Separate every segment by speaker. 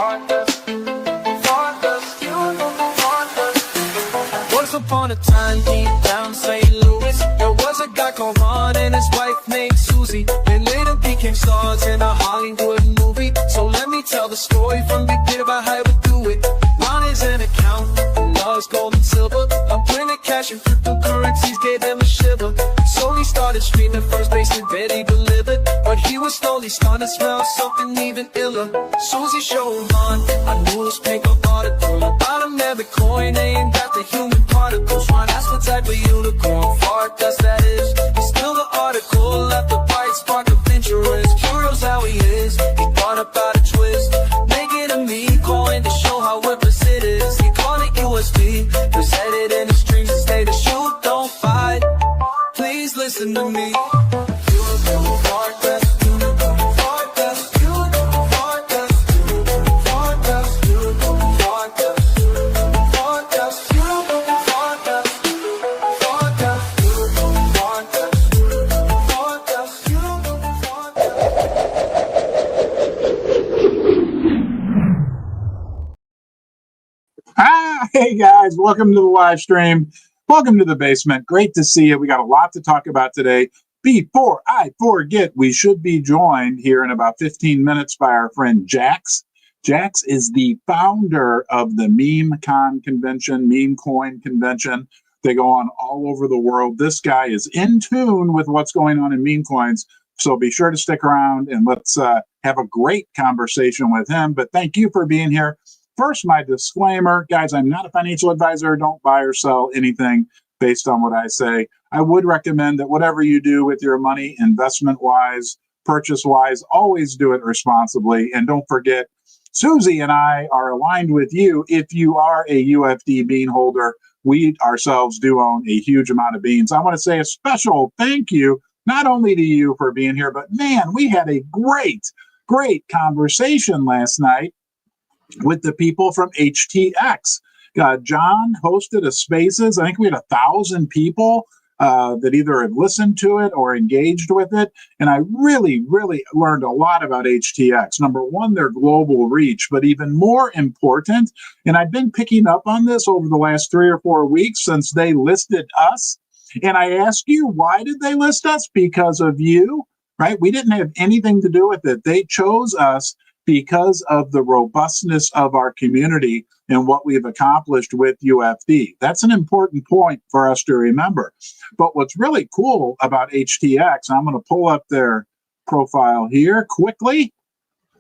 Speaker 1: Once upon a time, deep down St. Louis, there was a guy called Ron and his wife named Susie. They later became stars in a Hollywood movie. So let me tell the story from the beginning about how we do it. Ron is an accountant and loves gold and silver. A printed cash and cryptocurrencies gave him a shiver. So he started streaming first base and bet he delivered. But he was slowly starting to smell something even iller. Susie showed Ron a newspaper article about a Memecon. They ain't got the human particles. Ron asked what type of unicorn fart dust that is. Still the article left a bright spark of interest. Curious how he is, he thought about a twist. Making a meme coin to show how worthless it is. He called it USD, presented in the streams and stay the shoot, don't fight. Please listen to me.
Speaker 2: Hey guys, welcome to the live stream. Welcome to the basement. Great to see you. We got a lot to talk about today. Before I forget, we should be joined here in about 15 minutes by our friend Jax. Jax is the founder of the Memecon convention, Memecoin convention. They go on all over the world. This guy is in tune with what's going on in meme coins. So be sure to stick around and let's have a great conversation with him. But thank you for being here. First, my disclaimer, guys, I'm not a financial advisor. Don't buy or sell anything based on what I say. I would recommend that whatever you do with your money, investment-wise, purchase-wise, always do it responsibly. And don't forget, Susie and I are aligned with you. If you are a UFD bean holder, we ourselves do own a huge amount of beans. I want to say a special thank you, not only to you for being here, but man, we had a great conversation last night with the people from HTX. John hosted a spaces. I think we had 1,000 people that either have listened to it or engaged with it. And I really learned a lot about HTX. Number one, their global reach, but even more important, and I've been picking up on this over the last 3 or 4 weeks since they listed us. And I ask you, why did they list us? Because of you, right? We didn't have anything to do with it. They chose us because of the robustness of our community and what we've accomplished with UFD. That's an important point for us to remember. But what's really cool about HTX, I'm going to pull up their profile here quickly.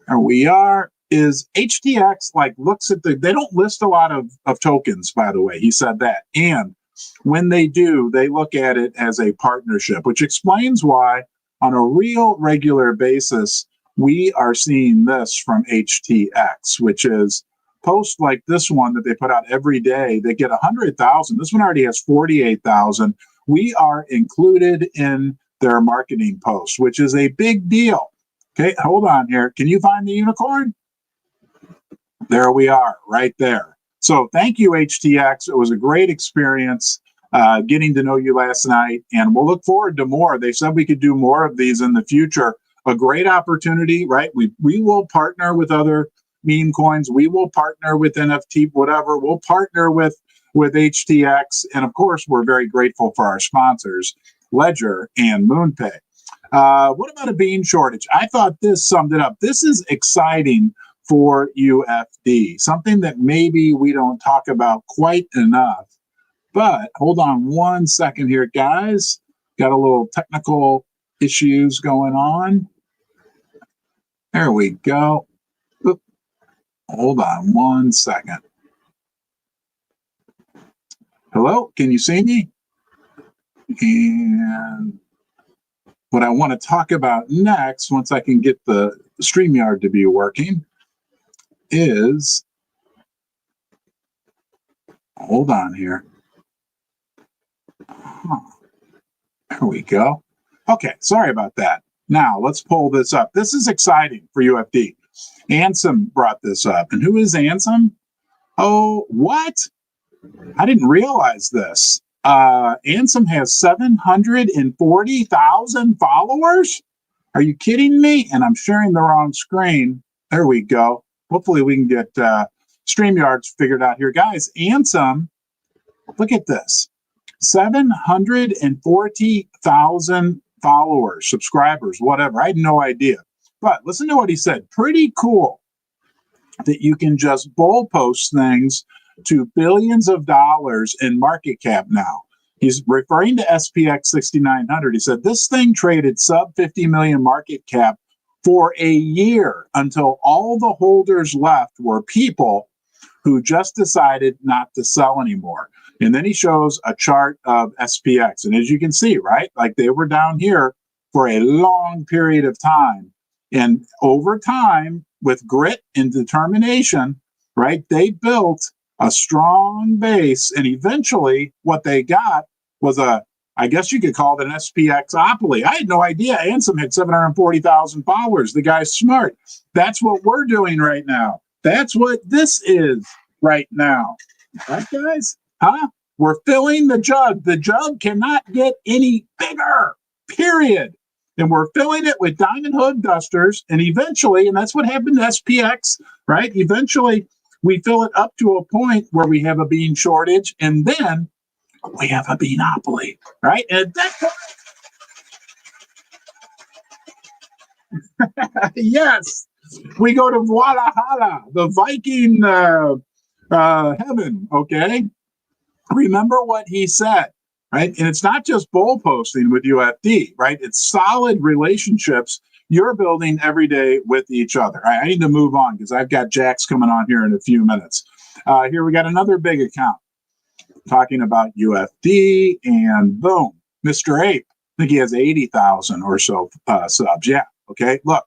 Speaker 2: There we are, is HTX looks at they don't list a lot of tokens, by the way. He said that. And when they do, they look at it as a partnership, which explains why on a real regular basis, we are seeing this from HTX, which is posts like this one that they put out every day. They get 100,000. This one already has 48,000. We are included in their marketing posts, which is a big deal. Okay, hold on here. Can you find the unicorn? There we are, right there. So thank you, HTX. It was a great experience getting to know you last night, and we'll look forward to more. They said we could do more of these in the future. A great opportunity, right? We will partner with other meme coins. We will partner with NFT, whatever. We'll partner with HTX. And of course, we're very grateful for our sponsors, Ledger and MoonPay. What about a bean shortage? I thought this summed it up. This is exciting for UFD, something that maybe we don't talk about quite enough. But hold on one second here, guys. Got a little technical issues going on. There we go. Oop. Hold on one second. Hello, can you see me? And what I want to talk about next, once I can get the StreamYard to be working, is, hold on here. There we go. Okay, sorry about that. Now, let's pull this up. This is exciting for UFD. Ansem brought this up. And who is Ansem? Oh, what? I didn't realize this. Ansem has 740,000 followers? Are you kidding me? And I'm sharing the wrong screen. There we go. hopefully we can get StreamYards figured out here. Guys, Ansem, look at this. 740,000 followers, subscribers, whatever. I had no idea. But listen to what he said. Pretty cool that you can just bull post things to billions of dollars in market cap now. He's referring to SPX 6900. He said this thing traded sub 50 million market cap for a year until all the holders left were people who just decided not to sell anymore. And then he shows a chart of SPX. And as you can see, right, like they were down here for a long period of time. And over time, with grit and determination, right, they built a strong base. And eventually what they got was I guess you could call it an SPX-opoly. I had no idea Ansem had 740,000 followers. The guy's smart. That's what we're doing right now. That's what this is right now. Right, guys? Huh? We're filling the jug. The jug cannot get any bigger, period. And we're filling it with diamond hood dusters. And eventually, and that's what happened to SPX, right? Eventually, we fill it up to a point where we have a bean shortage. And then we have a beanopoly, right? And at that point, yes, we go to Valhalla, the Viking heaven, okay? Remember what he said, right? And it's not just bull posting with UFD, right? It's solid relationships you're building every day with each other. I need to move on because I've got Jax coming on here in a few minutes. Here we got another big account talking about UFD, and boom, Mr. Ape. I think he has 80,000 or so subs. Yeah, okay. Look,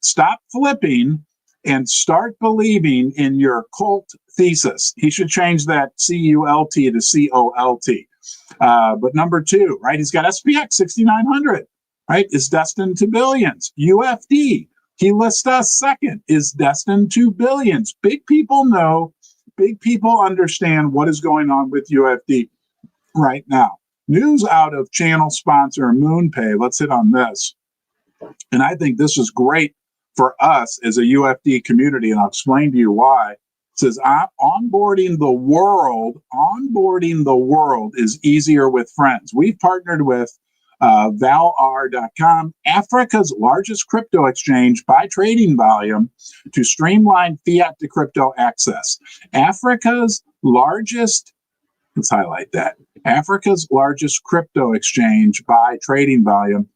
Speaker 2: stop flipping and start believing in your cult thesis. He should change that CULT to COLT. But number two, right? He's got SPX 6900, right? Is destined to billions. UFD, he lists us second, is destined to billions. Big people know, big people understand what is going on with UFD right now. News out of channel sponsor MoonPay. Let's hit on this. And I think this is great for us as a UFD community, and I'll explain to you why. It says, onboarding the world is easier with friends. We've partnered with valar.com, Africa's largest crypto exchange by trading volume, to streamline fiat to crypto access. Africa's largest, let's highlight that, Africa's largest crypto exchange by trading volume.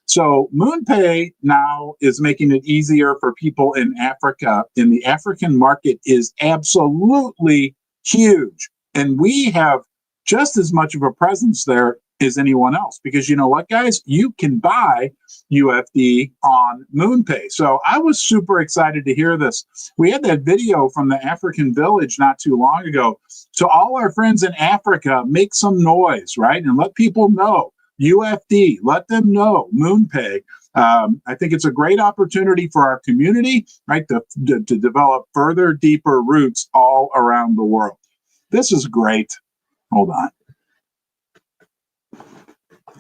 Speaker 2: So MoonPay now is making it easier for people in Africa, and the African market is absolutely huge. And we have just as much of a presence there as anyone else, because you know what, guys? You can buy UFD on MoonPay. So I was super excited to hear this. We had that video from the African village not too long ago. So all our friends in Africa, make some noise, right? And let people know. UFD, let them know. MoonPay. I think it's a great opportunity for our community, right, to develop further, deeper roots all around the world. This is great. Hold on.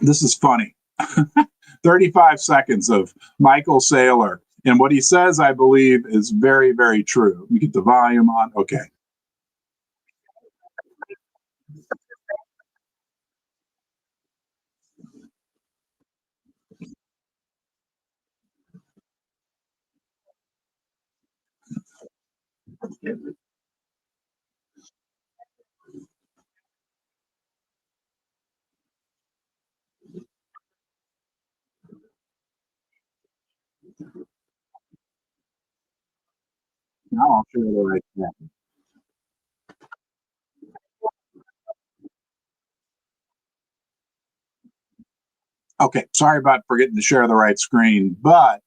Speaker 2: This is funny. 35 seconds of Michael Saylor. And what he says, I believe, is very, very true. Let me get the volume on. Okay. Now I'll share the right thing. Okay, sorry about forgetting to share the right screen, but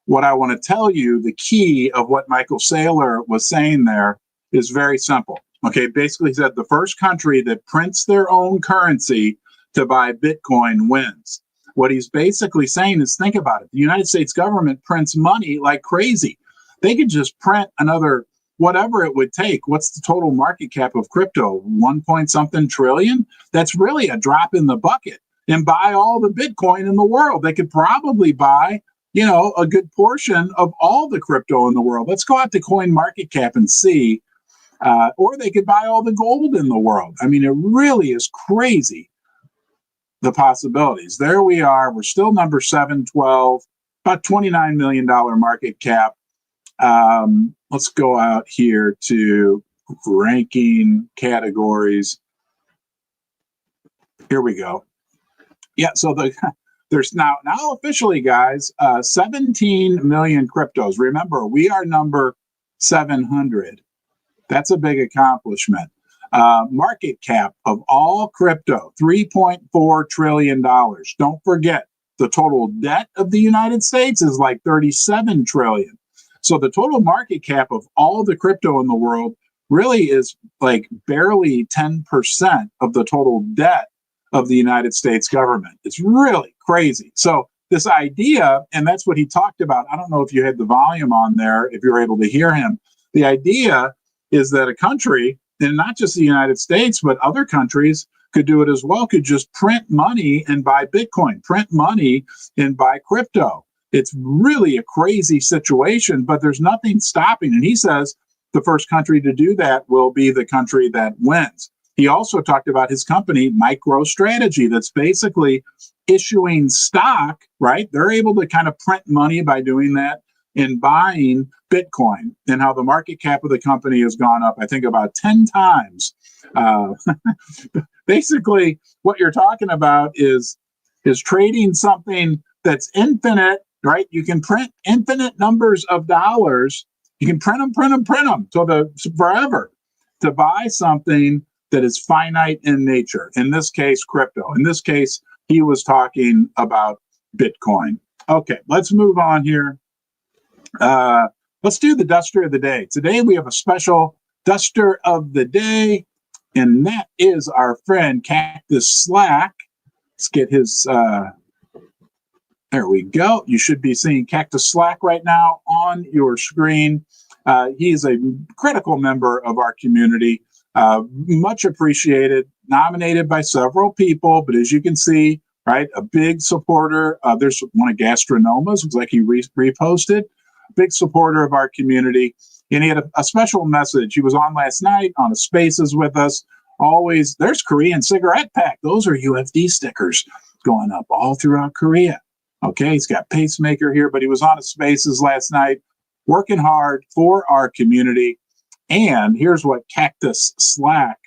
Speaker 2: what I want to tell you, the key of what Michael Saylor was saying there is very simple. Okay, basically he said the first country that prints their own currency to buy Bitcoin wins. What he's basically saying is, think about it. The United States government prints money like crazy. They could just print another, whatever it would take. What's the total market cap of crypto? 1 point something trillion? That's really a drop in the bucket. And buy all the Bitcoin in the world. They could probably buy a good portion of all the crypto in the world. Let's go out to CoinMarketCap and see. Or they could buy all the gold in the world. I mean, it really is crazy, the possibilities. There we are. We're still number 712, about $29 million market cap. Let's go out here to ranking categories. Here we go. Yeah, so there's now officially, guys, 17 million cryptos. Remember, we are number 700. That's a big accomplishment. Market cap of all crypto, $3.4 trillion. Don't forget, the total debt of the United States is like 37 trillion. So the total market cap of all the crypto in the world really is like barely 10% of the total debt of the United States government. It's really crazy. So this idea, and that's what he talked about. I don't know if you had the volume on there, if you're able to hear him. The idea is that a country, and not just the United States, but other countries could do it as well, could just print money and buy Bitcoin, print money and buy crypto. It's really a crazy situation, but there's nothing stopping. And he says the first country to do that will be the country that wins. He also talked about his company, MicroStrategy, that's basically issuing stock, right? They're able to kind of print money by doing that and buying Bitcoin, and how the market cap of the company has gone up, I think, about 10 times. Basically, what you're talking about is trading something that's infinite, right? You can print infinite numbers of dollars. You can print them so forever to buy something that is finite in nature. In this case, crypto. In this case, he was talking about Bitcoin. Okay, let's move on here. Let's do the duster of the day. Today we have a special duster of the day, and that is our friend Cactus Slack. Let's get his, there we go. You should be seeing Cactus Slack right now on your screen. He is a critical member of our community, much appreciated, nominated by several people, but as you can see, right, a big supporter. There's one of Gastronoma's, looks like he reposted. Big supporter of our community, and he had a special message. He was on last night on a Spaces with us. Always, there's Korean cigarette pack. Those are UFD stickers going up all throughout Korea. Okay, he's got Pacemaker here, but he was on a Spaces last night, working hard for our community. And here's what Cactus Slack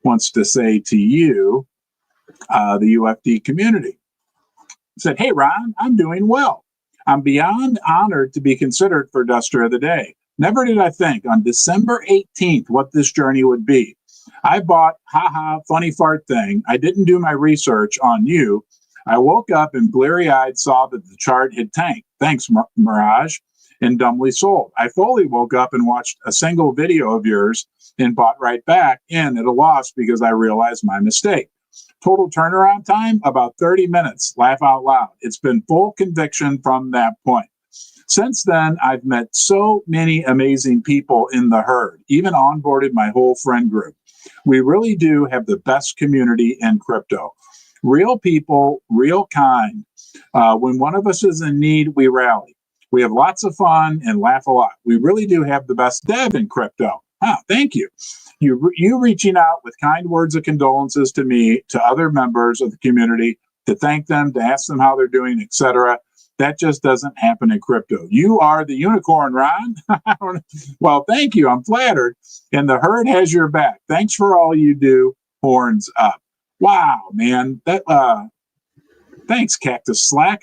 Speaker 2: wants to say to you, the UFD community. He said, "Hey, Ron, I'm doing well. I'm beyond honored to be considered for Duster of the Day. Never did I think on December 18th what this journey would be. I bought, funny fart thing. I didn't do my research on you. I woke up and bleary-eyed saw that the chart had tanked. Thanks, Mirage, and dumbly sold. I fully woke up and watched a single video of yours and bought right back in at a loss because I realized my mistake. Total turnaround time, about 30 minutes. Laugh out loud. It's been full conviction from that point. Since then, I've met so many amazing people in the herd, even onboarded my whole friend group. We really do have the best community in crypto. Real people, real kind. When one of us is in need, we rally. We have lots of fun and laugh a lot. We really do have the best dev in crypto. Thank you. You reaching out with kind words of condolences to me, to other members of the community, to thank them, to ask them how they're doing, etc. That just doesn't happen in crypto. You are the unicorn, Ron." Well, thank you. I'm flattered. And the herd has your back. Thanks for all you do. Horns up. Wow, man. Thanks, Cactus Slack.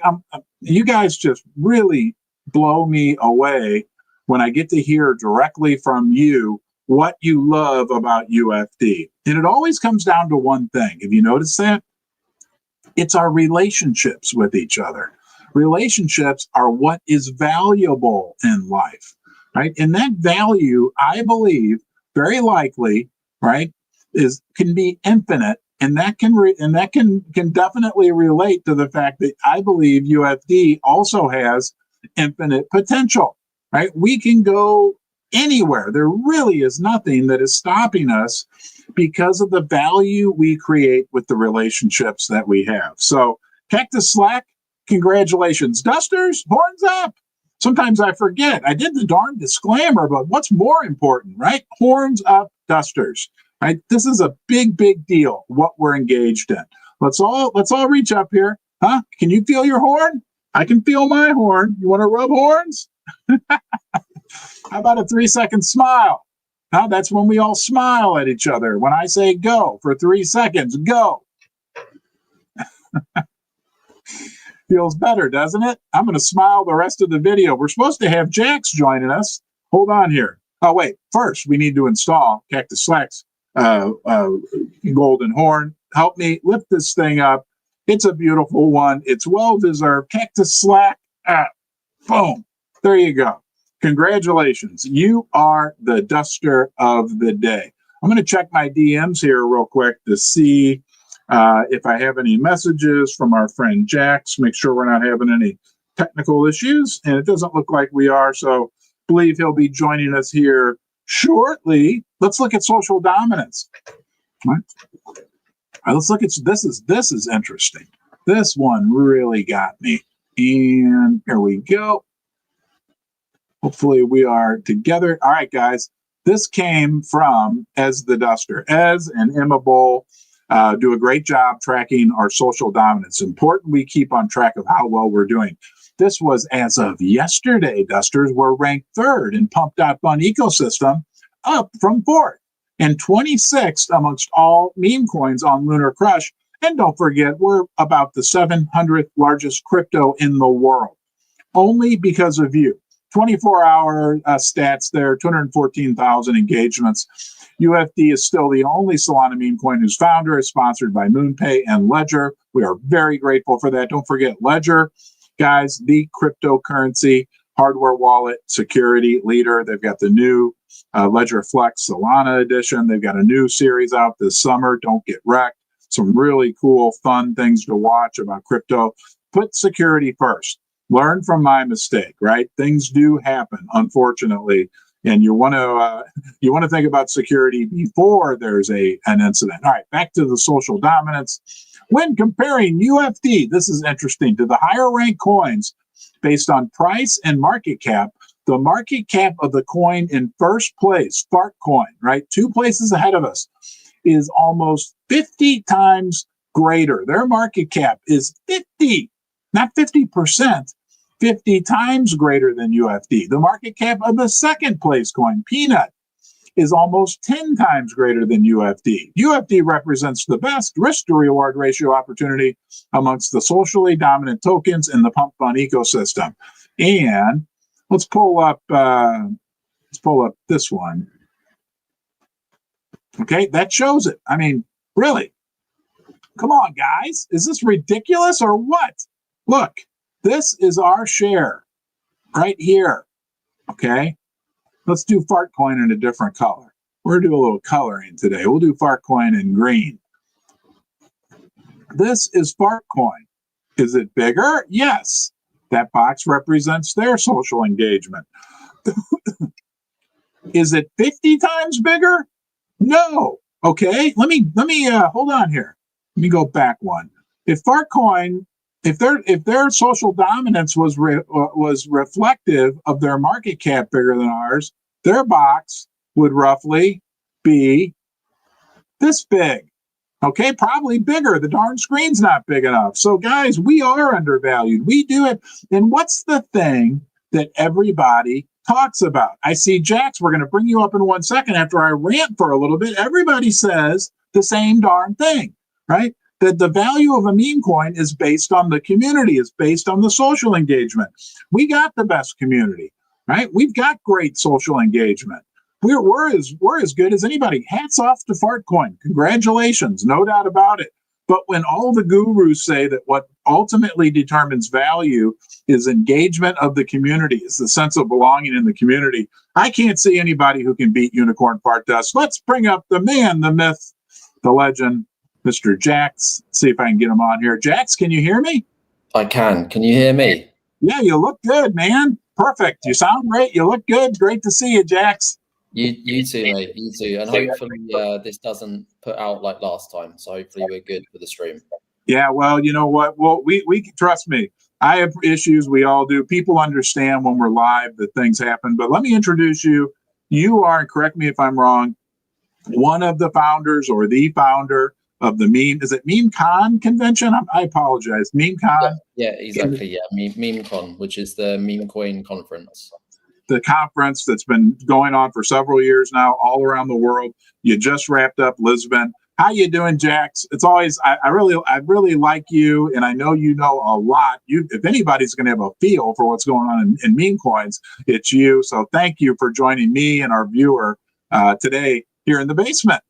Speaker 2: You guys just really blow me away when I get to hear directly from you what you love about UFD. And it always comes down to one thing. Have you noticed that? It's our relationships with each other. Relationships are what is valuable in life, right? And that value, I believe, very likely, right, can be infinite, and that can definitely relate to the fact that I believe UFD also has infinite potential, right? We can go anywhere. There really is nothing that is stopping us because of the value we create with the relationships that we have. So, Cactus Slack, Congratulations. Dusters, horns up. Sometimes I forget. I did the darn disclaimer, but what's more important, right? Horns up, dusters. Right? This is a big, big deal, what we're engaged in. Let's all reach up here. Huh? Can you feel your horn? I can feel my horn. You want to rub horns? How about a 3-second smile? Huh? That's when we all smile at each other. When I say go for 3 seconds, go. Feels better, doesn't it? I'm going to smile the rest of the video. We're supposed to have Jax joining us. Hold on here. Oh, wait. First, we need to install Cactus Slack's golden horn. Help me lift this thing up. It's a beautiful one. It's well-deserved. Cactus Slack. Boom. There you go. Congratulations. You are the duster of the day. I'm going to check my DMs here real quick to see if I have any messages from our friend Jax. Make sure we're not having any technical issues. And it doesn't look like we are. So I believe he'll be joining us here shortly. Let's look at social dominance. All right, let's look at this is interesting. This one really got me. And here we go. Hopefully we are together. All right, guys. This came from Ez the Duster. Ez and Emma Bull do a great job tracking our social dominance. Important we keep on track of how well we're doing. This was as of yesterday. Dusters were ranked 3rd in Pump.Fun ecosystem, up from 4th, and 26th amongst all meme coins on Lunar Crush. And don't forget, we're about the 700th largest crypto in the world, only because of you. 24-hour stats there, 214,000 engagements. UFD is still the only Solana meme coin whose founder is sponsored by MoonPay and Ledger. We are very grateful for that. Don't forget Ledger, guys, the cryptocurrency hardware wallet security leader. They've got the new Ledger Flex Solana edition. They've got a new series out this summer. Don't get wrecked. Some really cool, fun things to watch about crypto. Put security first. Learn from my mistake, right? Things do happen, unfortunately, and you want to think about security before there's an incident. All right, back to the social dominance. When comparing UFD, this is interesting, to the higher ranked coins based on price and market cap, the market cap of the coin in first place, Fartcoin, right, 2 places ahead of us, is almost 50 times greater. Their market cap is 50, not 50%. 50 times greater than UFD. The market cap of the second place coin, Peanut, is almost 10 times greater than UFD. UFD represents the best risk to reward ratio opportunity amongst the socially dominant tokens in the Pump Fun ecosystem. And let's pull up this one. Okay, that shows it. I mean, really? Come on, guys. Is this ridiculous or what? Look. This is our share right here, okay? Let's do Fartcoin in a different color. We're going to do a little coloring today. We'll do Fartcoin in green. This is Fartcoin. Is it bigger? Yes. That box represents their social engagement. Is it 50 times bigger? No. Okay, let me hold on here. Let me go back one. If Fartcoin, if their social dominance was reflective of their market cap bigger than ours, their box would roughly be this big. Okay, probably bigger. The darn screen's not big enough. So guys, we are undervalued. We do it. And what's the thing that everybody talks about? I see Jax, we're going to bring you up in 1 second after I rant for a little bit. Everybody says the same darn thing, right? That the value of a meme coin is based on the community, is based on the social engagement. We got the best community, right? We've got great social engagement. We're as good as anybody. Hats off to Fartcoin. Congratulations, no doubt about it. But when all the gurus say that what ultimately determines value is engagement of the community, is the sense of belonging in the community, I can't see anybody who can beat Unicorn Fart Dust. Let's bring up the man, the myth, the legend, Mr. Jax. See if I can get him on here. Jax, can you hear me?
Speaker 3: I can. Can you hear me?
Speaker 2: Yeah, you look good, man. Perfect. You sound great. You look good. Great to see you, Jax.
Speaker 3: You too, mate. You too. And hopefully this doesn't put out like last time. So hopefully we're good for the stream.
Speaker 2: Yeah, well, you know what? Well, we trust me. I have issues. We all do. People understand when we're live that things happen. But let me introduce you. You are, and correct me if I'm wrong, one of the founders or the founder of the is it Memecon convention? I apologize. Memecon?
Speaker 3: Yeah, exactly. Yeah, Memecon, which is the meme coin conference.
Speaker 2: The conference that's been going on for several years now, all around the world. You just wrapped up Lisbon. How you doing, Jax? It's always I really like you, and I know you know a lot. If anybody's going to have a feel for what's going on in meme coins, it's you. So thank you for joining me and our viewer today here in the basement.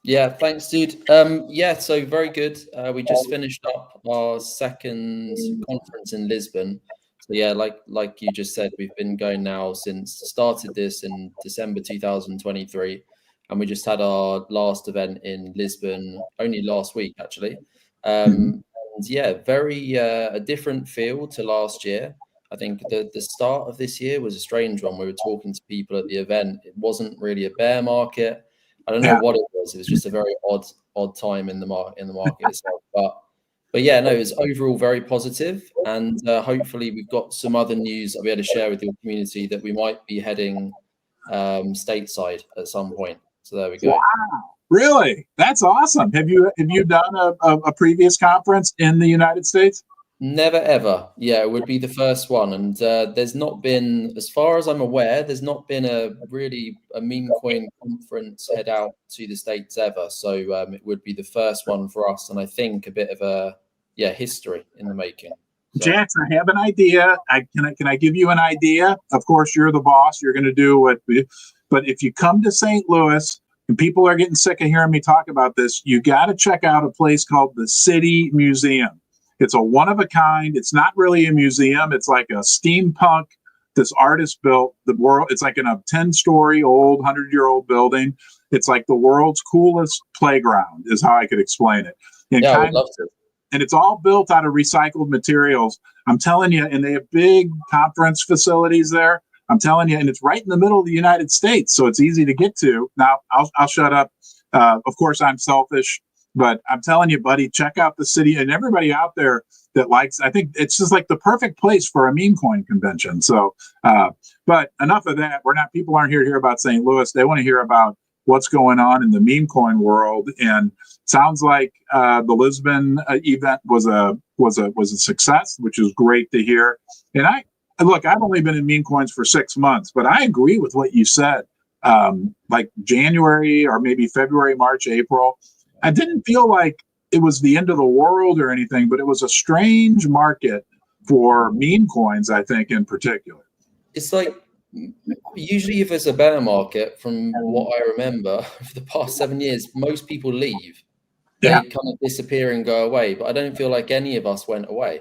Speaker 3: Yeah, thanks, dude. Yeah, so very good. We just finished up our second conference in Lisbon. So yeah, like you just said, we've been going now since started this in December 2023. And we just had our last event in Lisbon only last week, actually. And yeah, very a different feel to last year. I think the start of this year was a strange one. We were talking to people at the event. It wasn't really a bear market. I don't know what it was. It was just a very odd time in the market itself. But yeah, no, it's overall very positive, and hopefully we've got some other news that we had to share with your community that we might be heading stateside at some point. So there we go.
Speaker 2: Wow. Really? That's awesome. Have you done a previous conference in the United States?
Speaker 3: Never ever. Yeah, it would be the first one. And there's not been, as far as I'm aware, there's not been a meme coin conference head out to the States ever. So it would be the first one for us. And I think a bit of a history in the making. So.
Speaker 2: Jax, I have an idea. Can I give you an idea? Of course, you're the boss. You're going to do what. But if you come to St. Louis, and people are getting sick of hearing me talk about this, you got to check out a place called the City Museum. It's a one of a kind. It's not really a museum. It's like a steampunk. This artist built the world. It's like in a 10-story old, 100-year-old building. It's like the world's coolest playground, is how I could explain it. And
Speaker 3: yeah, I would love to.
Speaker 2: And it's all built out of recycled materials. I'm telling you, and they have big conference facilities there. I'm telling you, and it's right in the middle of the United States, so it's easy to get to. Now, I'll shut up. Of course, I'm selfish, but I'm telling you, buddy, check out the city, and everybody out there that likes. I think it's just like the perfect place for a meme coin convention. So, but enough of that. People aren't here to hear about St. Louis. They want to hear about what's going on in the meme coin world. And sounds like the Lisbon event was a success, which is great to hear. And look, I've only been in meme coins for 6 months, but I agree with what you said. Like January or maybe February, March, April, I didn't feel like it was the end of the world or anything, but it was a strange market for meme coins, I think, in particular.
Speaker 3: It's like, usually if there's a bear market, from what I remember for the past 7 years, most people leave. They kind of disappear and go away. But I don't feel like any of us went away.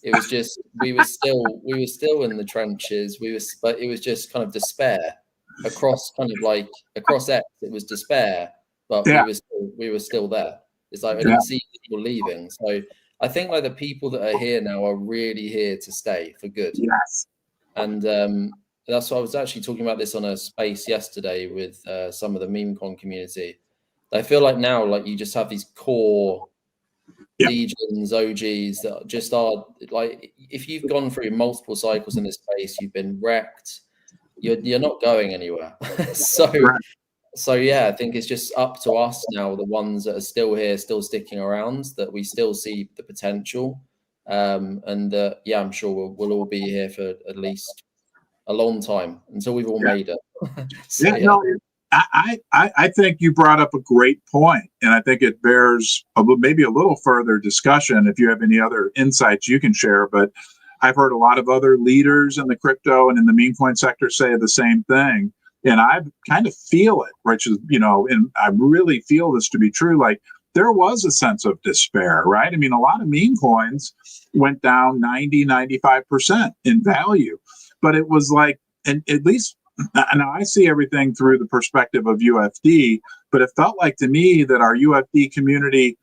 Speaker 3: It was just we were still in the trenches. But it was just kind of despair across X. It was despair, but we were still there. It's like I didn't see people leaving. So I think like the people that are here now are really here to stay for good.
Speaker 2: Yes.
Speaker 3: And that's why I was actually talking about this on a space yesterday with some of the MemeCon community. I feel like now, like you just have these core legions, OGs that just are like, if you've gone through multiple cycles in this space, you've been wrecked, you're not going anywhere. So yeah, I think it's just up to us now, the ones that are still here, still sticking around, that we still see the potential. And I'm sure we'll all be here for at least a long time until we've all made it.
Speaker 2: I think you brought up a great point, and I think it bears maybe a little further discussion if you have any other insights you can share. But I've heard a lot of other leaders in the crypto and in the meme coin sector say the same thing, and I kind of feel it, which is, and I really feel this to be true. Like there was a sense of despair, right? I mean, a lot of meme coins went down 90-95% in value, but it was like, and at least. Now, I see everything through the perspective of UFD, but it felt like to me that our UFD community,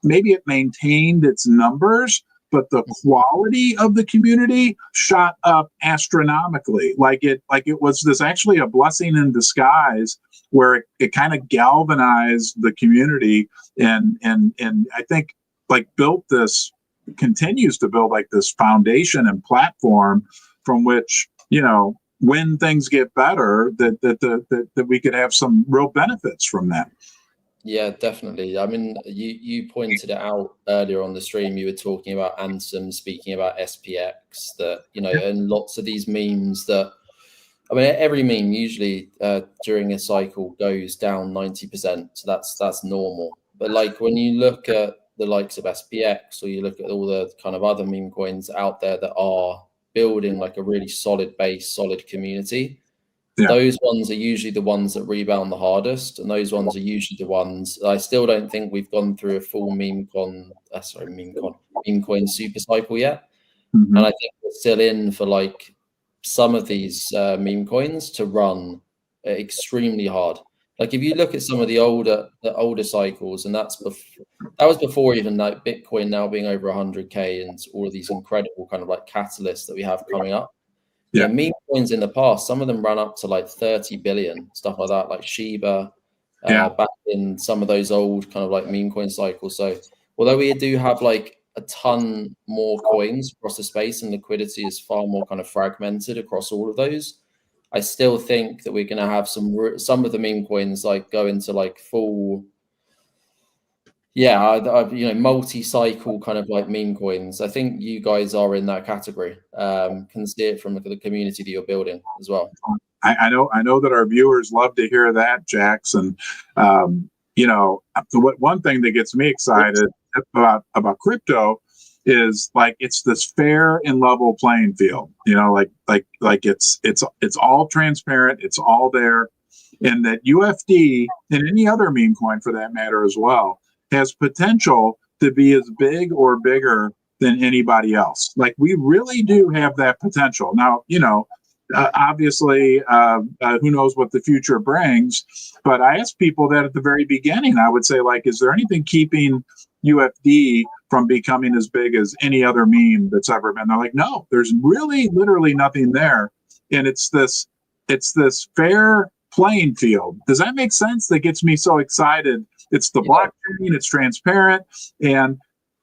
Speaker 2: maybe it maintained its numbers, but the quality of the community shot up astronomically. Like it was this actually a blessing in disguise, where it kind of galvanized the community and I think like built this continues to build like this foundation and platform from which, when things get better, that we could have some real benefits from that.
Speaker 3: Yeah, definitely. I mean, you pointed it out earlier on the stream. You were talking about Ansem, speaking about SPX, that, and lots of these memes that, I mean, every meme usually during a cycle goes down 90%. So that's normal. But like when you look at the likes of SPX, or you look at all the kind of other meme coins out there that are building like a really solid base, solid community, those ones are usually the ones that rebound the hardest, and those ones are usually the ones. I still don't think we've gone through a full meme coin super cycle yet, and I think we're still in for like some of these meme coins to run extremely hard. Like if you look at some of the older cycles, and that was before even like Bitcoin now being over 100K and all of these incredible kind of like catalysts that we have coming up. Yeah, meme coins in the past, some of them run up to like 30 billion, stuff like that, like Shiba, back in some of those old kind of like meme coin cycles. So although we do have like a ton more coins across the space and liquidity is far more kind of fragmented across all of those, I still think that we're going to have some of the meme coins like go into like full, multi-cycle kind of like meme coins. I think you guys are in that category. Can see it from the community that you're building as well.
Speaker 2: I know that our viewers love to hear that, Jackson. One thing that gets me excited about crypto is like it's this fair and level playing field. Like it's all transparent, it's all there, and that UFD and any other meme coin for that matter as well has potential to be as big or bigger than anybody else. Like we really do have that potential. Now, obviously, who knows what the future brings, but I asked people that at the very beginning. I would say, like, is there anything keeping UFD from becoming as big as any other meme that's ever been? They're like, no, there's really literally nothing there. And it's this fair playing field. Does that make sense? That gets me so excited. It's the blockchain, it's transparent, and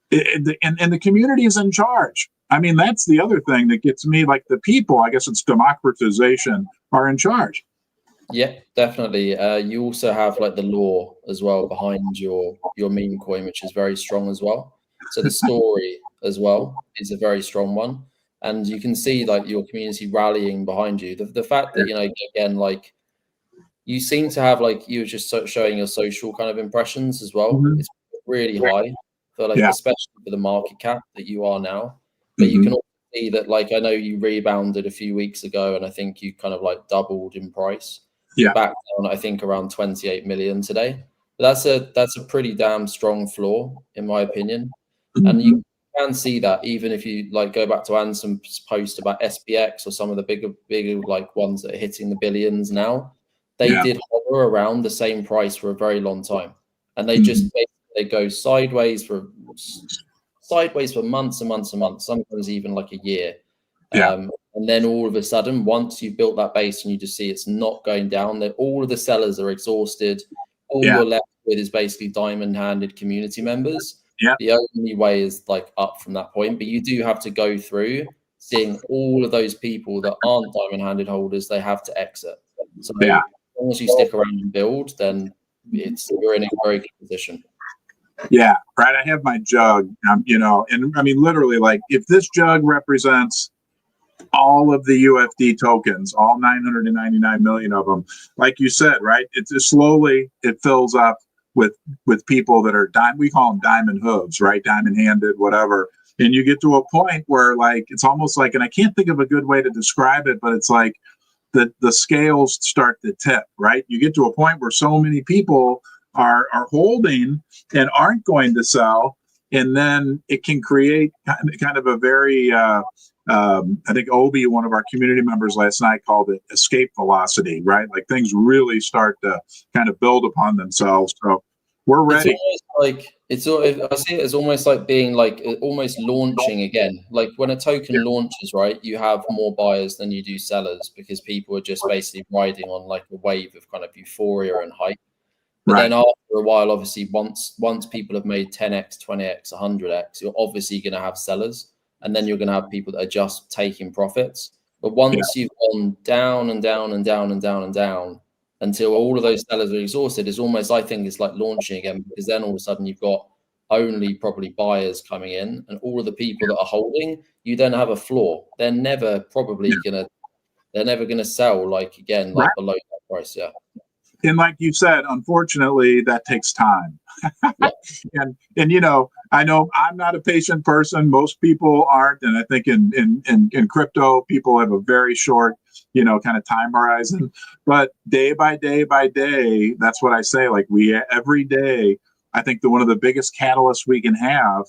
Speaker 2: the community is in charge. I mean, that's the other thing that gets me, like the people, I guess it's democratization, are in charge.
Speaker 3: Yeah, definitely. You also have like the law as well behind your meme coin, which is very strong as well. So the story as well is a very strong one. And you can see like your community rallying behind you. The fact that, again, like you seem to have, like you were just showing your social kind of impressions as well. It's really high for like, especially for the market cap that you are now. But you can also see that, like, I know you rebounded a few weeks ago, and I think you kind of like doubled in price. You're back down, I think, around 28 million today. But that's a pretty damn strong floor, in my opinion. And you can see that even if you like go back to Ansem's post about SPX or some of the bigger like ones that are hitting the billions now. They did hover around the same price for a very long time, and they just they go sideways for months and months and months, sometimes even like a year. And then all of a sudden, once you've built that base and you just see it's not going down, that all of the sellers are exhausted. All you're left with is basically diamond-handed community members. The only way is like up from that point, but you do have to go through seeing all of those people that aren't diamond-handed holders. They have to exit. So as long as you stick around and build, then you're in a very good position.
Speaker 2: Yeah, right. I have my jug, and I mean, literally, like if this jug represents all of the UFD tokens, all 999 million of them, like you said, right? It's just slowly it fills up with people that are we call them diamond hooves, right? Diamond handed, whatever. And you get to a point where like it's almost like, and I can't think of a good way to describe it, but it's like the scales start to tip, right? You get to a point where so many people are holding and aren't going to sell, and then it can create kind of a very I think Obi, one of our community members last night, called it escape velocity, right? Like things really start to kind of build upon themselves. So we're ready.
Speaker 3: I see it as almost like being like almost launching again. Like when a token launches, right, you have more buyers than you do sellers because people are just basically riding on like a wave of kind of euphoria and hype. But
Speaker 2: Right.
Speaker 3: then after a while, obviously, once people have made 10x, 20x, 100x, you're obviously going to have sellers, and then you're going to have people that are just taking profits. But once you've gone down and down and down and down and down until all of those sellers are exhausted, it's almost, I think, it's like launching again, because then all of a sudden you've got only probably buyers coming in, and all of the people that are holding, you then have a floor. They're never gonna sell like again, like below that price. Yeah.
Speaker 2: And like you said, unfortunately, that takes time.
Speaker 3: Yeah.
Speaker 2: And you know, I know I'm not a patient person. Most people aren't, and I think in crypto, people have a very short, you know, kind of time horizon. But day by day by day, that's what I say. Like every day, I think one of the biggest catalysts we can have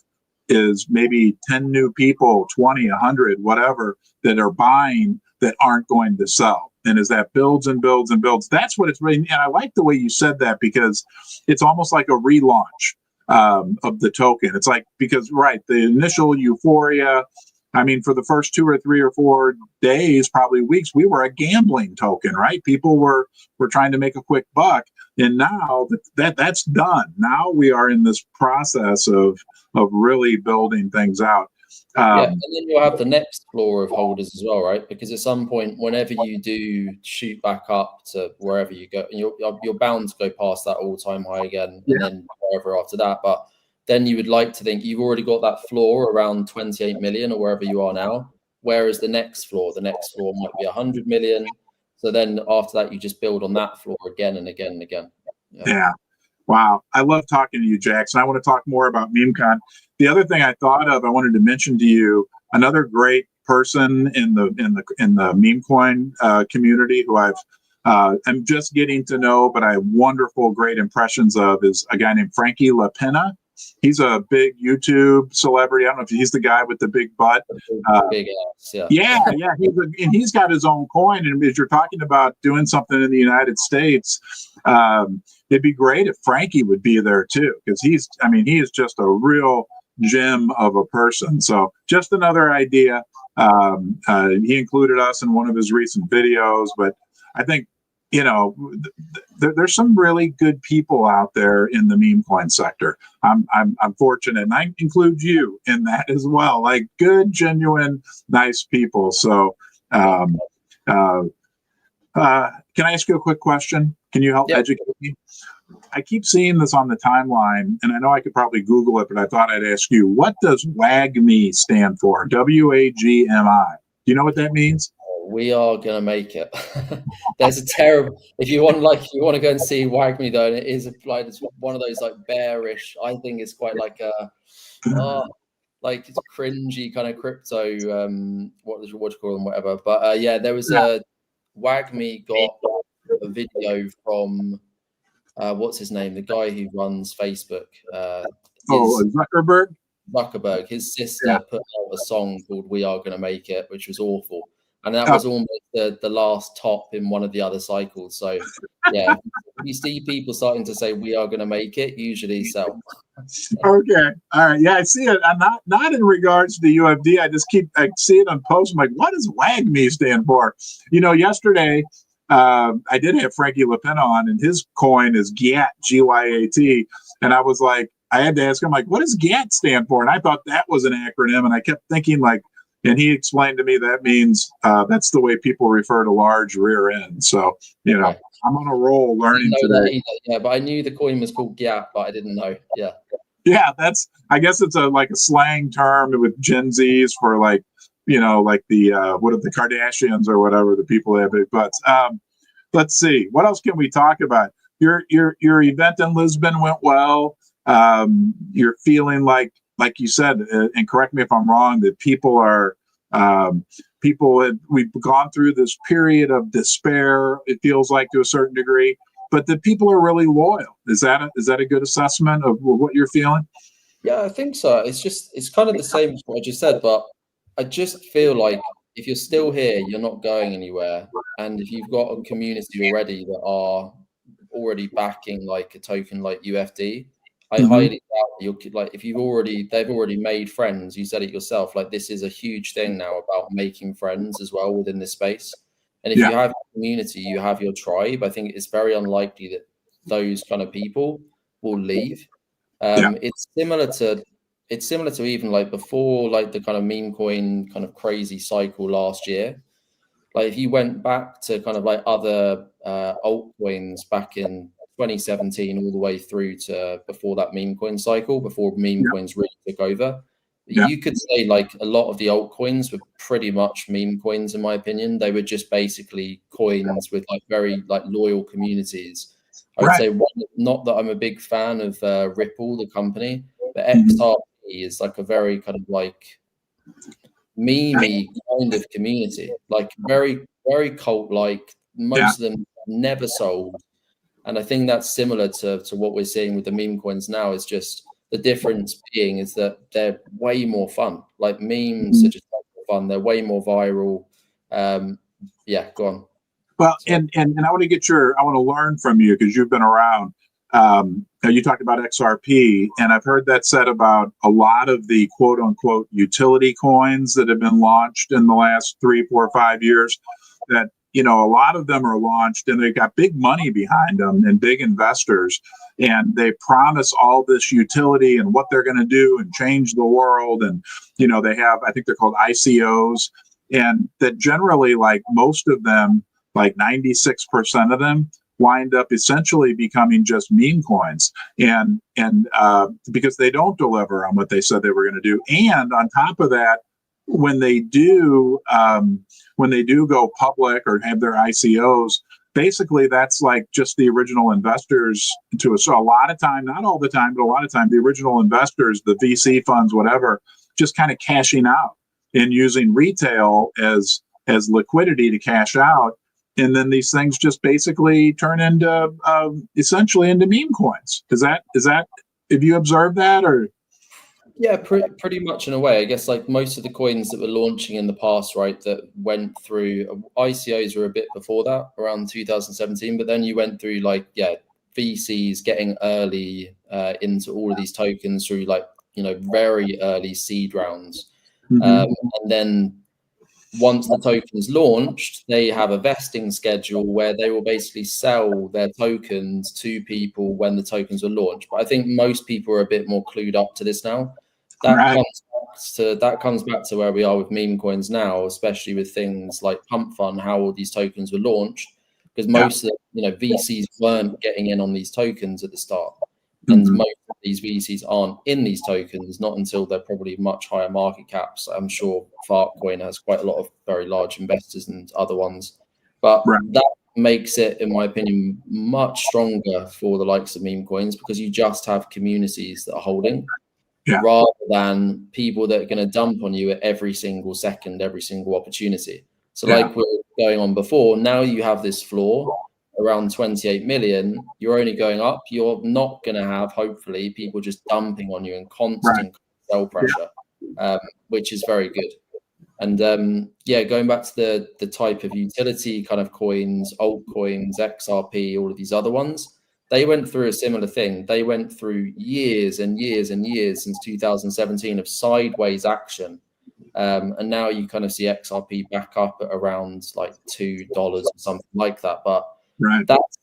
Speaker 2: is maybe 10 new people, 20, 100, whatever, that are buying that aren't going to sell. And as that builds and builds and builds, that's what it's really. And I like the way you said that, because it's almost like a relaunch of the token. It's like, because, right, the initial euphoria, I mean, for the first 2 or 3 or 4 days, probably weeks, we were a gambling token, right? People were trying to make a quick buck. And now that's done. Now we are in this process of really building things out.
Speaker 3: Yeah, and then you'll have the next floor of holders as well, right? Because at some point, whenever you do shoot back up to wherever you go, you're bound to go past that all-time high again, and then wherever after that. But then you would like to think you've already got that floor around 28 million or wherever you are now. Whereas the next floor might be 100 million. So then after that, you just build on that floor again and again and again.
Speaker 2: Yeah. Wow. I love talking to you, Jackson. I want to talk more about Memecon. The other thing I thought of, I wanted to mention to you, another great person in the meme coin community who I'm just getting to know, but I have wonderful, great impressions of, is a guy named Frankie LaPena. He's a big YouTube celebrity. I don't know if he's the guy with the big butt.
Speaker 3: Big ass, yeah.
Speaker 2: Yeah. He's got his own coin. And as you're talking about doing something in the United States, it'd be great if Frankie would be there too, because he is just a real gem of a person. So just another idea. He included us in one of his recent videos, but I think, you know, there's some really good people out there in the meme coin sector. I'm fortunate, and I include you in that as well. Like good, genuine, nice people. So, can I ask you a quick question? Can you help educate me? I keep seeing this on the timeline, and I know I could probably Google it, but I thought I'd ask you, what does WAGMI stand for? WAGMI. Do you know what that means?
Speaker 3: We are gonna make it. There's a terrible. If you want to go and see WAGMI though, and it is like, it's one of those like bearish. I think it's quite like a, like it's cringy kind of crypto. What do you call them? Whatever. But there was a WAGMI got a video from what's his name? The guy who runs Facebook. Zuckerberg. His sister put out a song called "We Are Gonna Make It," which was awful. And that was almost the last top in one of the other cycles. So, yeah, if you see people starting to say "we are going to make it," usually sell.
Speaker 2: Okay, all right, yeah, I see it. I'm not in regards to the UFD. I see it on posts. I'm like, what does WAGMI stand for? You know, yesterday I did have Frankie LaPena on, and his coin is GYAT, GYAT, and I was like, I had to ask him, like, what does GYAT stand for? And I thought that was an acronym, and I kept thinking, like. And he explained to me that means that's the way people refer to large rear end. So, you know, I'm on a roll learning today.
Speaker 3: Yeah, but I knew the coin was called Gap, but I didn't know. Yeah.
Speaker 2: Yeah, I guess it's like a slang term with Gen Zs for like, you know, like the what are the Kardashians or whatever, the people that have big butts. Let's see, what else can we talk about? Your event in Lisbon went well. You're feeling like you said, and correct me if I'm wrong, that we've gone through this period of despair, it feels like, to a certain degree, but that people are really loyal. Is that a good assessment of what you're feeling?
Speaker 3: Yeah, I think so. It's kind of the same as what I just said, but I just feel like if you're still here, you're not going anywhere. And if you've got a community already that are already backing like a token like UFD, I highly doubt you'll, like, if they've already made friends. You said it yourself, like this is a huge thing now about making friends as well within this space. And if you have a community, you have your tribe. I think it's very unlikely that those kind of people will leave.
Speaker 2: Yeah.
Speaker 3: It's similar to even like before, like the kind of meme coin kind of crazy cycle last year. Like if you went back to kind of like other altcoins back in 2017 all the way through to before that meme coin cycle, before meme
Speaker 2: Yeah.
Speaker 3: coins really took over,
Speaker 2: Yeah.
Speaker 3: you could say like a lot of the altcoins were pretty much meme coins, in my opinion. They were just basically coins with like very like loyal communities. I would
Speaker 2: Right.
Speaker 3: say not that I'm a big fan of Ripple, the company, but
Speaker 2: Mhm.
Speaker 3: XRP is like a very kind of like memey kind of community, like very, very cult like.
Speaker 2: Yeah.
Speaker 3: Most of them never sold. And I think that's similar to what we're seeing with the meme coins now. Is just the difference being is that they're way more fun. Like memes are just fun. They're way more viral. Yeah, go on.
Speaker 2: Well,
Speaker 3: Sorry.
Speaker 2: and I want to learn from you because you've been around. You talked about XRP, and I've heard that said about a lot of the quote unquote utility coins that have been launched in the last 3, 4, 5 years. That a lot of them are launched and they've got big money behind them and big investors, and they promise all this utility and what they're going to do and change the world. And they have, I think they're called ICOs, and that generally, like most of them, like 96% of them wind up essentially becoming just meme coins, and because they don't deliver on what they said they were going to do. And on top of that, when they do go public or have their ICOs, basically that's like just the original investors so a lot of time, not all the time, but a lot of time, the original investors, the VC funds, whatever, just kind of cashing out and using retail as liquidity to cash out. And then these things just basically turn into essentially into meme coins. Is that have you observed that? Or
Speaker 3: Yeah, pretty much in a way. I guess like most of the coins that were launching in the past, right, that went through ICOs were a bit before that, around 2017. But then you went through like, yeah, VCs getting early into all of these tokens through like, very early seed rounds. And then once the token is launched, they have a vesting schedule where they will basically sell their tokens to people when the tokens are launched. But I think most people are a bit more clued up to this now. That comes back to where we are with meme coins now, especially with things like Pump Fun, how all these tokens were launched, because most of the VCs weren't getting in on these tokens at the start. And most of these VCs aren't in these tokens, not until they're probably much higher market caps. I'm sure Fartcoin has quite a lot of very large investors and other ones. But that makes it, in my opinion, much stronger for the likes of meme coins, because you just have communities that are holding rather than people that are going to dump on you at every single second, every single opportunity. So like we were going on before, now you have this floor around 28 million, you're only going up. You're not going to have, hopefully, people just dumping on you and constant sell pressure, which is very good. And going back to the type of utility kind of coins, altcoins, XRP, all of these other ones, they went through a similar thing. They went through years and years and years since 2017 of sideways action. And now you kind of see XRP back up at around like $2 or something like that. But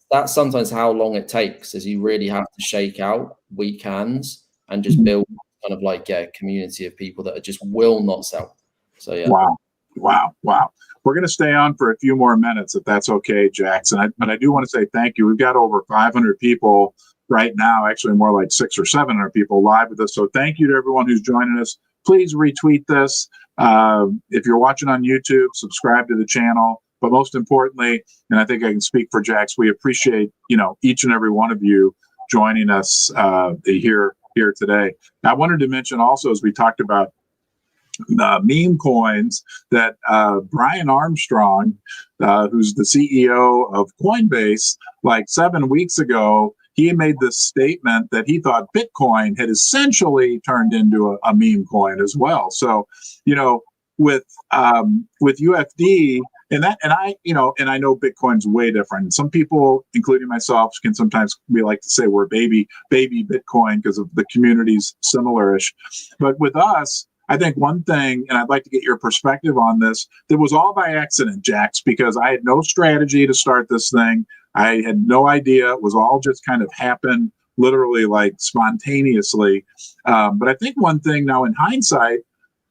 Speaker 3: that's sometimes how long it takes, is you really have to shake out weak hands and just build kind of like a community of people that just will not sell. So yeah.
Speaker 2: Wow. We're going to stay on for a few more minutes, if that's okay, Jackson. But I do want to say thank you. We've got over 500 people right now, actually more like 600 or 700 people live with us. So thank you to everyone who's joining us. Please retweet this. If you're watching on YouTube, subscribe to the channel. But most importantly, and I think I can speak for Jax, we appreciate each and every one of you joining us here today. Now, I wanted to mention also, as we talked about meme coins, that Brian Armstrong, who's the CEO of Coinbase, like 7 weeks ago, he made this statement that he thought Bitcoin had essentially turned into a meme coin as well. So, with UFD, and I know Bitcoin's way different. Some people, including myself, can sometimes, we like to say we're baby Bitcoin because of the community's similar-ish. But with us, I think one thing, and I'd like to get your perspective on this, that was all by accident, Jax, because I had no strategy to start this thing. I had no idea. It was all just kind of happened literally like spontaneously. But I think one thing now in hindsight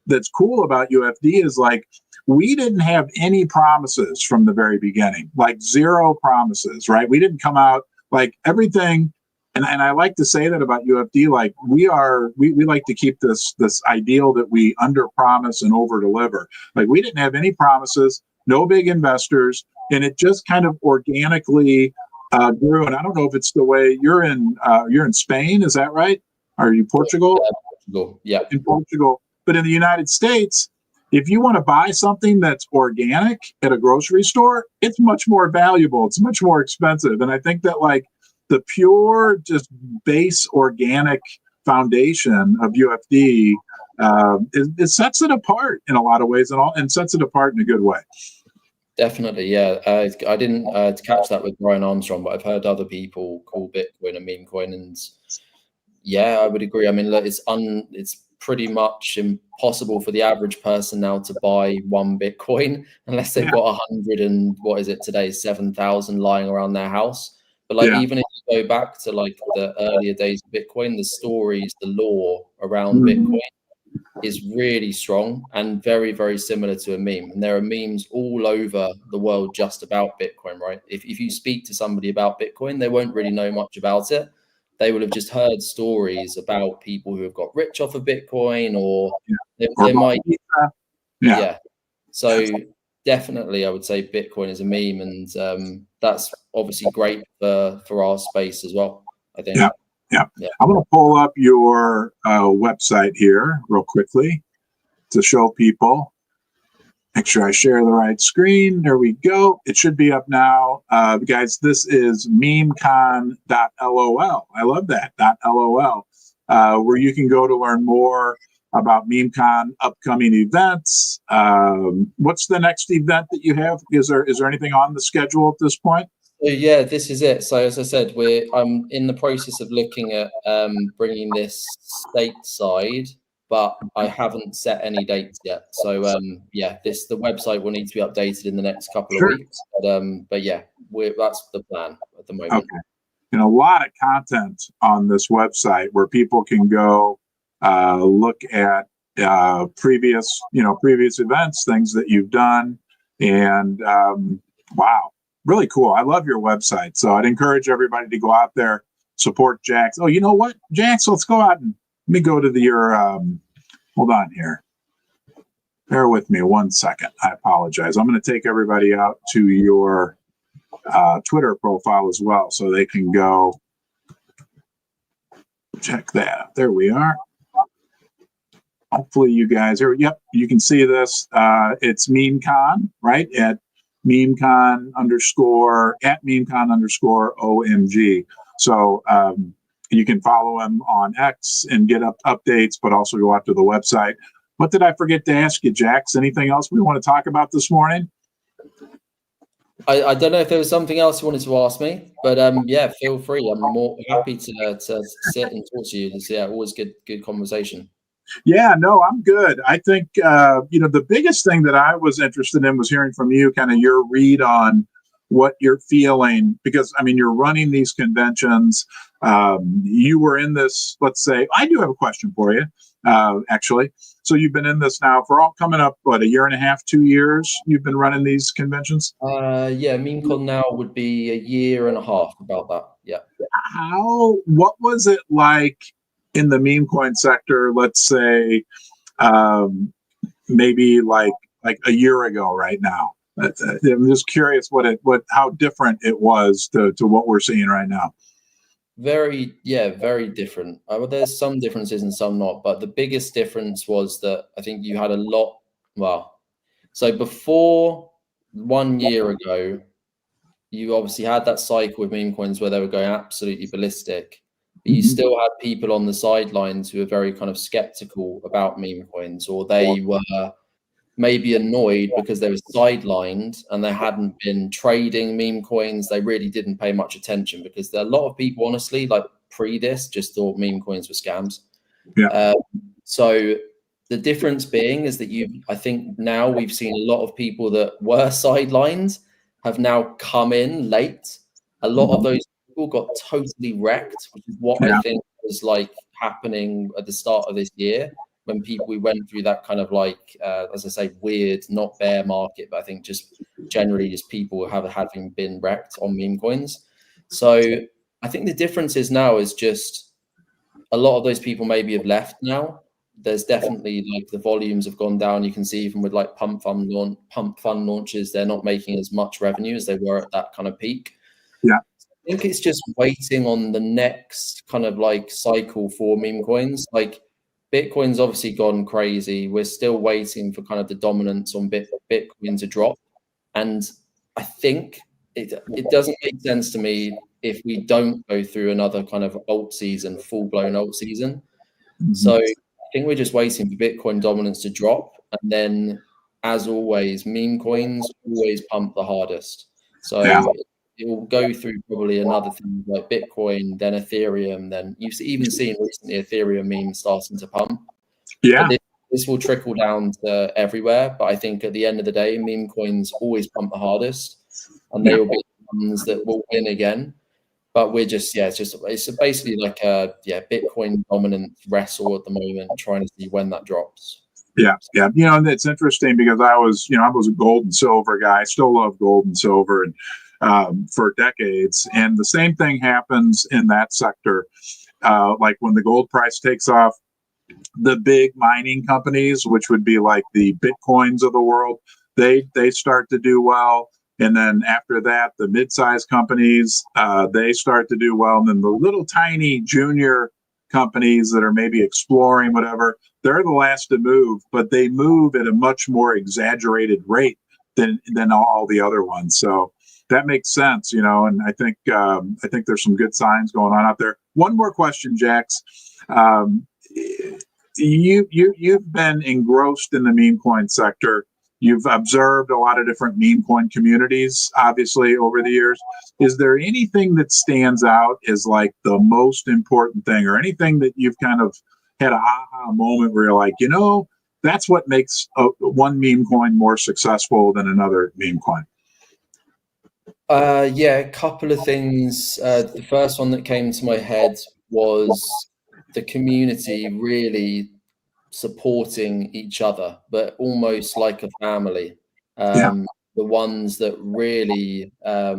Speaker 2: that's cool about UFD is like we didn't have any promises from the very beginning, like zero promises, right? We didn't come out like everything. And I like to say that about UFD, like we like to keep this ideal that we under promise and over deliver. Like we didn't have any promises, no big investors, and it just kind of organically grew. And I don't know if it's the way you're in Spain, is that right? Are you Portugal?
Speaker 3: Portugal, yeah.
Speaker 2: In Portugal. But in the United States, if you want to buy something that's organic at a grocery store, it's much more valuable. It's much more expensive. And I think that like the pure, just base organic foundation of UFD, it sets it apart in a lot of ways, and sets it apart in a good way.
Speaker 3: Definitely, yeah. I didn't catch that with Brian Armstrong, but I've heard other people call Bitcoin a meme coin, and yeah, I would agree. I mean, look, it's pretty much impossible for the average person now to buy one Bitcoin unless they've got 100 and what is it today, 7,000 lying around their house. But like even if you go back to like the earlier days of Bitcoin, the stories, the lore around Bitcoin is really strong and very, very similar to a meme. And there are memes all over the world just about Bitcoin, right? If you speak to somebody about Bitcoin, they won't really know much about it. They will have just heard stories about people who have got rich off of Bitcoin, or they might, So definitely, I would say Bitcoin is a meme, and that's obviously great for our space as well, I think.
Speaker 2: Yeah. I'm going to pull up your website here real quickly to show people. Make sure I share the right screen. There we go. It should be up now. Guys, this is memecon.lol. I love that, .lol, where you can go to learn more about Memecon upcoming events. What's the next event that you have? Is there anything on the schedule at this point?
Speaker 3: So yeah, this is it. So as I said, I'm in the process of looking at bringing this stateside, but I haven't set any dates yet. So yeah, the website will need to be updated in the next couple of weeks. But yeah, that's the plan at the moment.
Speaker 2: Okay. And a lot of content on this website where people can go look at previous events, things that you've done, and wow. Really cool. I love your website. So I'd encourage everybody to go out there, support Jax. Oh, you know what, Jax? Let's go out and let me go to your, hold on here. Bear with me 1 second. I apologize. I'm going to take everybody out to your Twitter profile as well so they can go check that. There we are. Hopefully you guys are, yep, you can see this. It's Memecon, right? At Memecon _ OMG. So you can follow him on X and get updates, but also go out to the website. What did I forget to ask you, Jax? Anything else we want to talk about this morning?
Speaker 3: I don't know if there was something else you wanted to ask me, but yeah, feel free. I'm more happy to sit and talk to you. It's always good conversation.
Speaker 2: Yeah, no, I'm good. I think, the biggest thing that I was interested in was hearing from you, kind of your read on what you're feeling, because, I mean, you're running these conventions. You were in this, let's say, I do have a question for you, actually. So you've been in this now for coming up, what, 1.5 years, 2 years you've been running these conventions?
Speaker 3: Yeah, Memecon now would be 1.5 years, about that, yeah.
Speaker 2: What was it like in the meme coin sector, let's say, maybe like a year ago right now? I'm just curious how different it was to what we're seeing right now.
Speaker 3: Very different. There's some differences and some not, but the biggest difference was that I think you had a lot. Well, so before 1 year ago, you obviously had that cycle with meme coins where they were going absolutely ballistic. But you still had people on the sidelines who were very kind of skeptical about meme coins, or they were maybe annoyed because they were sidelined and they hadn't been trading meme coins. They really didn't pay much attention because there are a lot of people, honestly, like pre this, just thought meme coins were scams.
Speaker 2: Yeah.
Speaker 3: So the difference being is that I think now we've seen a lot of people that were sidelined have now come in late a lot of those people got totally wrecked, which is what I
Speaker 2: Yeah.
Speaker 3: think was like happening at the start of this year when we went through that kind of like, as I say, weird, not bear market, but I think just generally just people having been wrecked on meme coins. So I think the difference is now is just a lot of those people maybe have left now. There's definitely like the volumes have gone down. You can see even with like pump fund launches, they're not making as much revenue as they were at that kind of peak.
Speaker 2: Yeah.
Speaker 3: I think it's just waiting on the next kind of like cycle for meme coins. Like Bitcoin's obviously gone crazy. We're still waiting for kind of the dominance on Bitcoin to drop. And I think it doesn't make sense to me if we don't go through another kind of alt season, full-blown alt season. So I think we're just waiting for Bitcoin dominance to drop. And then, as always, meme coins always pump the hardest. So it will go through probably another thing like Bitcoin, then Ethereum, then you've even seen recently Ethereum memes starting to pump.
Speaker 2: Yeah.
Speaker 3: This will trickle down to everywhere. But I think at the end of the day, meme coins always pump the hardest. And they will be the ones that will win again. But we're just, it's basically like a Bitcoin dominant wrestle at the moment, trying to see when that drops.
Speaker 2: Yeah. And it's interesting because I was a gold and silver guy. I still love gold and silver, and for decades. And the same thing happens in that sector. Like when the gold price takes off, the big mining companies, which would be like the Bitcoins of the world, they start to do well. And then after that, the mid-sized companies, they start to do well. And then the little tiny junior companies that are maybe exploring whatever, they're the last to move, but they move at a much more exaggerated rate than all the other ones. So that makes sense, and I think there's some good signs going on out there. One more question, Jax. You've been engrossed in the meme coin sector. You've observed a lot of different meme coin communities, obviously, over the years. Is there anything that stands out as like the most important thing, or anything that you've kind of had an aha moment where you're like, that's what makes one meme coin more successful than another meme coin?
Speaker 3: A couple of things. The first one that came to my head was the community really supporting each other, but almost like a family. The ones that really are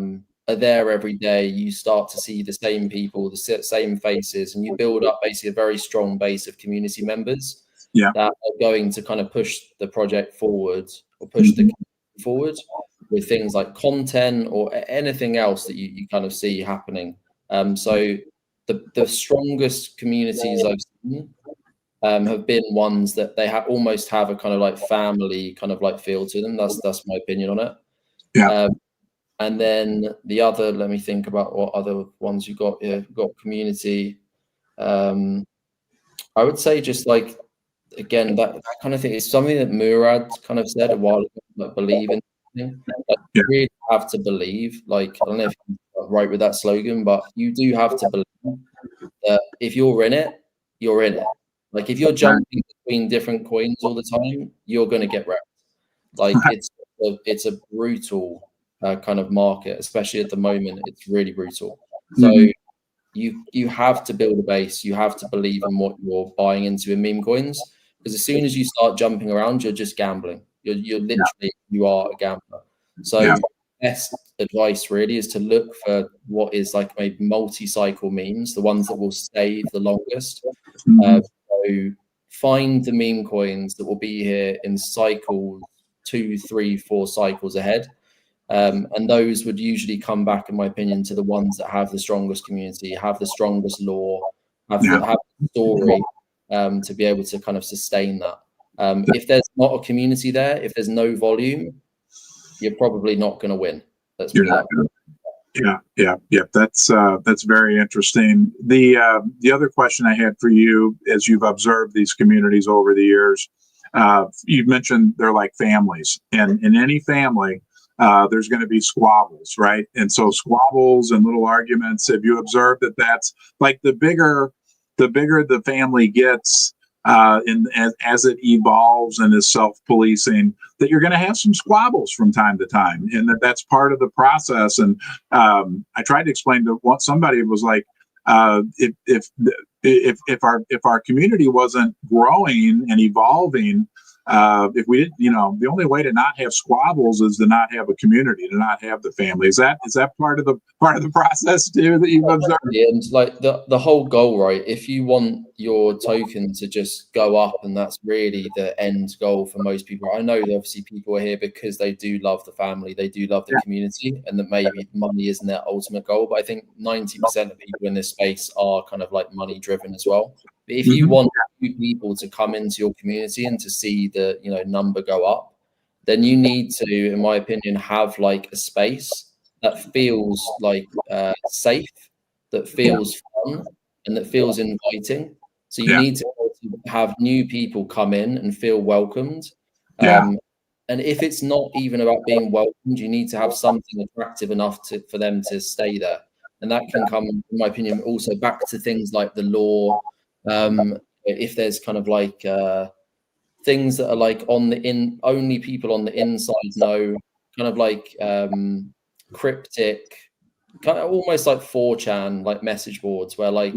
Speaker 3: there every day, you start to see the same people, the same faces, and you build up basically a very strong base of community members that are going to kind of push the project forward or push the community forward with things like content or anything else that you kind of see happening. So the strongest communities I've seen have been ones that they almost have a kind of like family kind of like feel to them. That's my opinion on it. And then the other, let me think about what other ones you got here. You've got community. I would say just like, again, that kind of thing is something that Murad kind of said a while ago, like believe in. Like, you really have to believe. Like, I don't know if you're right with that slogan, but you do have to believe that if you're in it, you're in it. Like if you're jumping between different coins all the time, you're going to get wrecked. Like it's a brutal kind of market, especially at the moment. It's really brutal. So you have to build a base. You have to believe in what you're buying into in meme coins, because as soon as you start jumping around, you're just gambling. You're literally you are a gambler. So best advice really is to look for what is like maybe multi-cycle memes, the ones that will stay the longest. So find the meme coins that will be here in cycles 2, 3, 4 cycles ahead. And those would usually come back, in my opinion, to the ones that have the strongest community, have the strongest lore, have the story to be able to kind of sustain that. If there's not a community there, if there's no volume, you're probably not going to win. Let's put it that way.
Speaker 2: Yeah. That's very interesting. The other question I had for you, as you've observed these communities over the years, you've mentioned they're like families, and in any family, there's going to be squabbles, right? And so squabbles and little arguments. Have you observed that that's like the bigger the family gets, as it evolves and is self-policing, that you're going to have some squabbles from time to time, and that's part of the process. And I tried to explain to somebody, was like, if our community wasn't growing and evolving, if we didn't, the only way to not have squabbles is to not have a community, to not have the family. Is that part of the process too that you've observed?
Speaker 3: And like the whole goal, right? If you want your token to just go up, and that's really the end goal for most people. I know that obviously people are here because they do love the family, they do love the community, and that maybe money isn't their ultimate goal. But I think 90% of people in this space are kind of like money driven as well. But if you want people to come into your community and to see the number go up, then you need to, in my opinion, have like a space that feels like safe, that feels fun, and that feels inviting. So you need to have new people come in and feel welcomed. And if it's not even about being welcomed, you need to have something attractive enough for them to stay there. And that can come, in my opinion, also back to things like the law. If there's kind of like things that are like only people on the inside know, kind of like cryptic, kind of almost like 4chan, like message boards, where like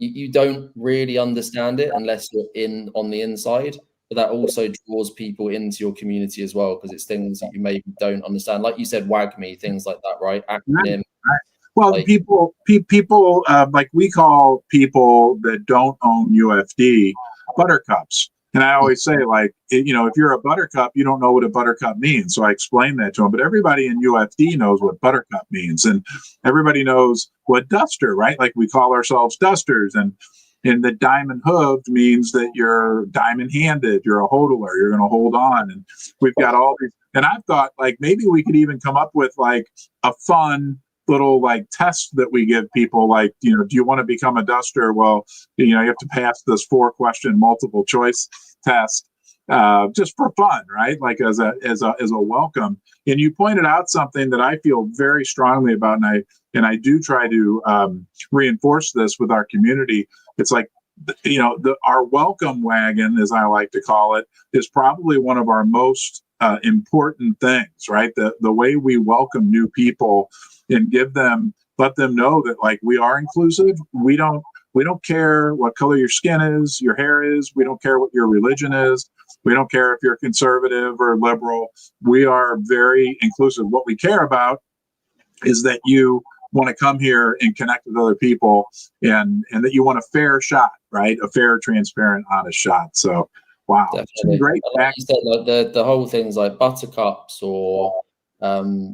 Speaker 3: you don't really understand it unless you're on the inside. But that also draws people into your community as well, because it's things that you maybe don't understand. Like you said, WAGMI, things like that, right? Acronym.
Speaker 2: Well, like, people like we call people that don't own UFD buttercups. And I always say, like, if you're a buttercup, you don't know what a buttercup means. So I explain that to them. But everybody in UFD knows what buttercup means. And everybody knows what duster, right? Like we call ourselves dusters. And the diamond hooved means that you're diamond handed, you're a hodler, you're going to hold on. And we've got all these. And I've thought, like, maybe we could even come up with like a fun little like test that we give people, like, do you want to become a duster? Well, you have to pass this 4-question multiple choice test, just for fun, right? Like as a welcome. And you pointed out something that I feel very strongly about, and I do try to reinforce this with our community. It's like, our welcome wagon, as I like to call it, is probably one of our most important things, right? The way we welcome new people and let them know that, like, we are inclusive. We don't care what color your skin is, your hair is. We don't care what your religion is. We don't care if you're conservative or liberal. We are very inclusive. What we care about is that you want to come here and connect with other people, and that you want a fair shot, right? A fair, transparent, honest shot. So, wow,
Speaker 3: definitely.
Speaker 2: Great.
Speaker 3: Like you said, like the whole things like buttercups or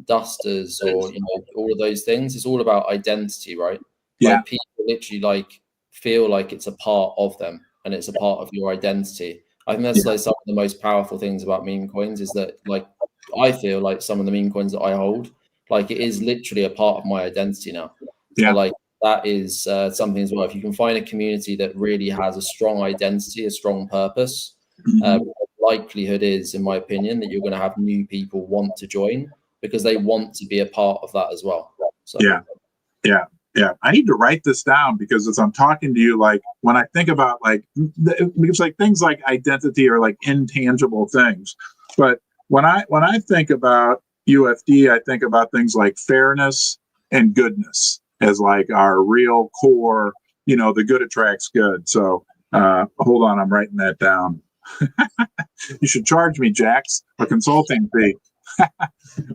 Speaker 3: dusters, or all of those things. It's all about identity, right?
Speaker 2: Yeah.
Speaker 3: Like people literally like feel like it's a part of them, and it's a part of your identity. I think that's like some of the most powerful things about meme coins, is that, like, I feel like some of the meme coins that I hold, like, it is literally a part of my identity now. So like that is something as well. If you can find a community that really has a strong identity, a strong purpose, likelihood is, in my opinion, that you're going to have new people want to join because they want to be a part of that as well. So
Speaker 2: yeah. I need to write this down, because as I'm talking to you, like, when I think about because like things like identity are like intangible things, but when I think about UFD, I think about things like fairness and goodness as like our real core. The good attracts good. So hold on, I'm writing that down. You should charge me, Jax, a consulting fee.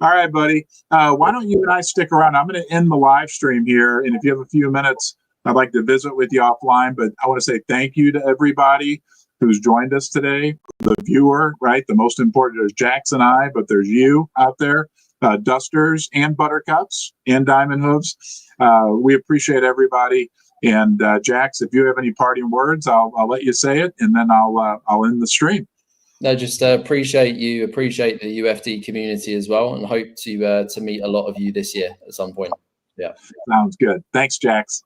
Speaker 2: All right, buddy. Why don't you and I stick around? I'm going to end the live stream here, and if you have a few minutes, I'd like to visit with you offline. But I want to say thank you to everybody who's joined us today. The viewer, right? The most important is Jax and I, but there's you out there, dusters and buttercups and diamond hooves. We appreciate everybody. And Jax, if you have any parting words, I'll let you say it, and then I'll end the stream.
Speaker 3: No, just appreciate the UFD community as well, and hope to meet a lot of you this year at some point. Yeah,
Speaker 2: sounds good. Thanks, Jax.